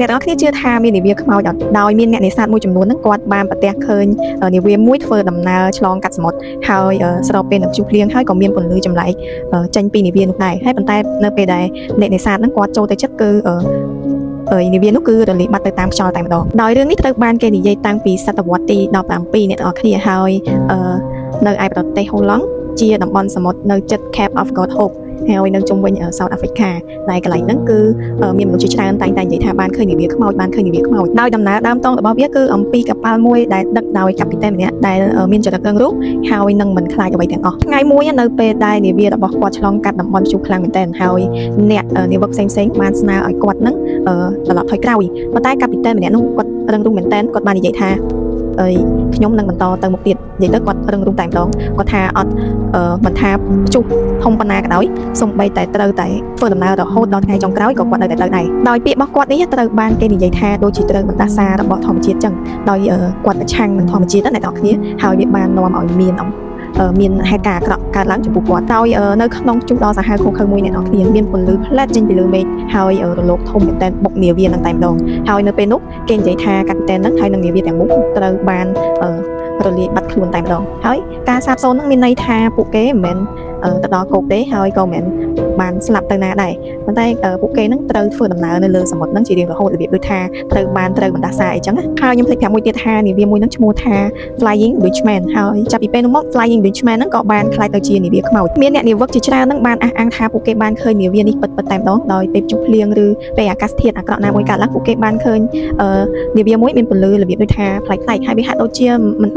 អ្នកទាំងអស់គ្នាជឿថាមាននាវាខ្មោចដោយមានអ្នកនេសាទមួយចំនួនហ្នឹងគាត់បានប្រទះឃើញនាវាមួយធ្វើដំណើរឆ្លងកាត់សមុទ្រហើយស្របពេលនឹងព្យុះភ្លៀងហើយក៏មានពន្លឺចម្លែកចេញពីនាវានោះដែរហើយប៉ុន្តែនៅពេលដែលអ្នកនេសាទហ្នឹងគាត់ចូលទៅចិត្តគឺនាវានោះគឺរលាយបាត់ទៅតាមខ្យល់តែម្ដងដោយរឿងនេះត្រូវបានគេនិយាយតាំងពីសតវត្សទី17អ្នកទាំងអស់គ្នាហើយនៅឯប្រទេសហូឡង់ជាតំបន់សមុទ្រនៅជិត Cape of Good Hope ហើយនៅជុំវិញ South Africa ដែលកន្លែងហ្នឹងគឺមានមនុស្សជាច្រើនតែងតែនិយាយថាបានឃើញនាវាខ្មោចដោយដំណើរដើមតងរបស់វាគឺអំពីកប៉ាល់មួយដែលដឹកដោយកាពីតែនម្នាក់ដែលមានចរិតរឹងរូសហើយនឹងមិនខ្លាចអ្វីទាំងអស់ថ្ងៃមួយនៅពេលដែលនាវារបស់គាត់ឆ្លងកាត់តំបន់ព្យុះខ្លាំងមែនទែនហើយអ្នកនាវិកផ្សេងៗបានស្នើឲ្យគាត់នឹងត្រឡប់ថយក្រោយប៉ុន្តែកាពីតែនម្នាក់នោះគាត់រឹងរូសមែនទែនគាត់បាននិយាយថាខ្ញុំនឹងបន្តទៅមុខទៀតនិយាយទៅគាត់រឹងរូសតែម្ដងគាត់ថាអត់មិនថាព្យុះធំប៉ុណ្ណាក៏ដោយសូម្បីតែត្រូវតែធ្វើដំណើររហូតដល់ថ្ងៃចុងក្រោយក៏គាត់នៅតែទៅដែរដោយពាក្យរបស់គាត់នេះត្រូវបានគេនិយាយថាដូចជាត្រូវបណ្ដាសារបស់ធម្មជាតិចឹងដោយគាត់ប្រឆាំងនឹងធម្មជាតិអ្នកទាំងអស់គ្នាហើយវាបាននាំឲ្យមានហេតុការណ៍អាក្រក់កើតឡើងចំពោះគាត់ដោយនៅក្នុងជួរដ៏សាហាវឃោឃៅមួយអ្នកនរគ្នាមានពន្លឺផ្លែតចេញពីលើមេឃហើយរលកធំមែនទែនបុកនាវានឹងតែម្ដងហើយនៅពេលនោះគេនិយាយថាកាពីតែនហ្នឹងហើយនឹងនាវាទាំងមូលត្រូវបានរលាយបាត់ខ្លួនតែម្ដងហើយការសាបសូន្យហ្នឹងមានន័យថាពួកគេមិនមែនទៅដល់គោកទេហើយក៏មិនបានស្លាប់ទៅណាដែរប៉ុន្តែពួកគេនឹងត្រូវធ្វើដំណើរនៅលើសមុទ្រនឹងជារៀងរហូតរបៀបដូចថាត្រូវបណ្ដាសាអីចឹងហើយខ្ញុំភ្លេចប្រាប់មួយទៀតថានាវាមួយនឹងឈ្មោះថា Flying Dutchman ហើយចាប់ពីពេលនោះមក Flying Dutchman ហ្នឹងក៏បានក្លាយទៅជានាវាខ្មោចមានអ្នកនាវិកជាច្រើននឹងបានអះអាងថាពួកគេបានឃើញនាវានេះពិតតែម្ដងដោយពេលព្យុះភ្លៀងឬពេលអាកាសធាតុអាក្រក់ណាមួយកើតឡើងពួកគេបានឃើញនាវាមួយមានពន្លឺរបៀបដូចថាប្លែកហើយវាហាក់ដូចជាមិ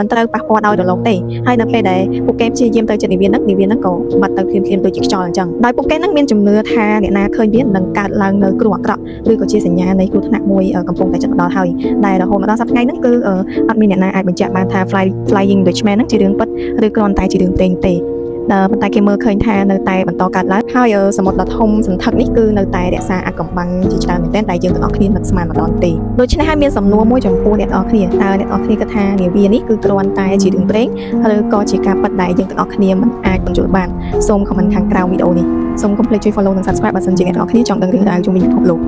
នត្រូវប៉ះពាល់ដោយរលកទេហើយនៅពេលដែលពួកគេព្យាយាមទៅចិត្តនាវាហ្នឹងក៏បាត់ទៅភ្លាមដូចជាខ្យល់អញ្ចឹងដោយពួកគេនឹងមានជំនឿថាអ្នកណាឃើញវានឹងកើតឡើងនៅគ្រោះអាក្រក់ឬក៏ជាសញ្ញានៃគ្រោះថ្នាក់មួយកំពុងតែជិតមកដល់ហើយដែលរហូតមកដល់សប្តាហ៍ថ្ងៃហ្នឹងគឺអត់មានអ្នកណាអាចបញ្ជាក់បានថា Flying Dutchman ហ្នឹងជារឿងពិតឬគ្រាន់តែជារឿងទេប៉ុន្តែគេមើលឃើញថានៅតែបន្តកើតឡើងហើយសមុទ្រដ៏ធំសន្ធឹកនេះគឺនៅតែរក្សាអាថ៌កំបាំងជាច្រើនមែនទែនដែលយើងទាំងអស់គ្នានឹកស្មានមកដល់ទេដូច្នេះហើយមានសំណួរមួយចំពោះអ្នកទាំងអស់គ្នាតើអ្នកទាំងអស់គ្នាគិតថានាវានេះគឺគ្រាន់តែជារឿងព្រេងឬក៏ជាការពិតដែលយើងទាំងអស់គ្នាមិនអាចបញ្យល់បានសូមខមមិនខាងក្រោមវីដេអូនេះសូមកុំភ្លេចជួយ follow និង subscribe បើសិនជាអ្នកទាំងអស់គ្នាចង់ដឹងរឿងរ៉ាវជុំវិញពិភពលោក